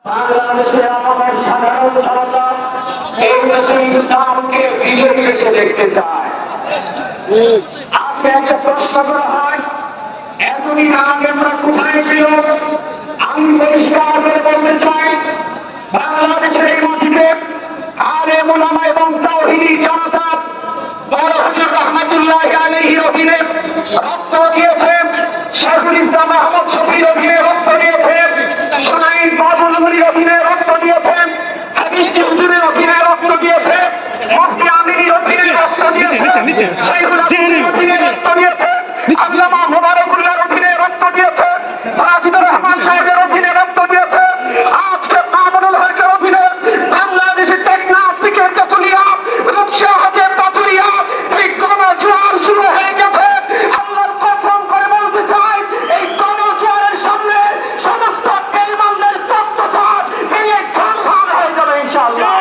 বাংলাদেশে আমাদের সাধারণ জনতা এই দেশে ইসলামকে বিজয়ী দেশে দেখতে চায়। আজকে একটা প্রশ্ন করা হয়, এতদিন আগে আমরা কোথায় ছিল? আমি পরিষ্কার করে বলতে চাই, বাংলাদেশের এই মাটিতে আলেম ওলামা এবং তাওহীদি জনতা বড় হুজুর রহমাতুল্লাহি আলাইহির অধীনে রক্ত দিয়েছে, শাইখুল ইসলাম আহমদ শফির অধীনে রক্ত দিয়েছে, সুনাইন বাবুল মুনির অধীনে রক্ত দিয়েছে, হাদিস হুজুরের অধীনে রক্ত দিয়েছে, মুফতি আমিনীর অধীনে রক্ত দিয়েছে, শাইখুল আমিনীর অধীনে রক্ত দিয়েছে, আল্লামা মুবারকুল্লাহর অধীনে রক্ত দিয়েছে, সাজিদুর রহমান সাহেবের অধীনে রক্ত দিয়েছে। আজকে মামুনুল হকের অধীনে বাংলাদেশের টেকনাফ থেকে তেতুলিয়া রূপসা হাতে পাথুরিয়া যে গণজোয়ার শুরু হয়ে গেছে। আল্লাহর কসম করে বলতে চাই, এই গণজোয়ারের সামনে সমস্ত বেঈমানদের তত্ত্বতাজ ভেঙে খান হয়ে যাবে ইনশাআল্লাহ।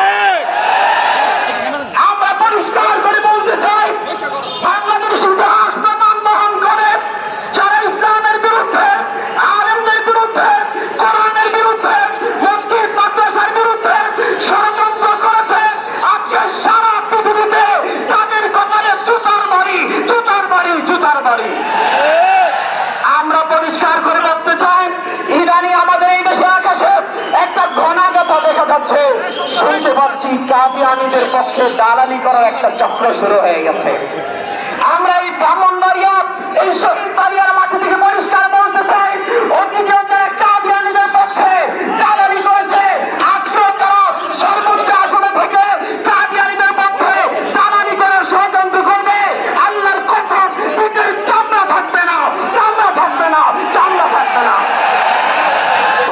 আমরা পরিষ্কার করে বলতে চাই, বাংলাদেশ ইতিহাস প্রমাণ বহন করে যারা ইসলামের বিরুদ্ধে, আলেমদের বিরুদ্ধে, কোরআনের বিরুদ্ধে, মসজিদ মাদ্রাসার বিরুদ্ধে ষড়যন্ত্র করেছে, আজকে সারা পৃথিবীতে তাদের কপালে জুতার বাড়ি, জুতার বাড়ি, জুতার বাড়ি। আমরা পরিষ্কার করে বলতে চাই, ইদানি আমাদের এই দেশে আকাশে একটা ঘনাঘটা দেখা যাচ্ছে, শুনতে পাচ্ছি কাদিয়ানীদের পক্ষে দালালি করার একটা চক্র শুরু হয়ে গেছে। আমরা এই ব্রাহ্মণবাড়িয়া এই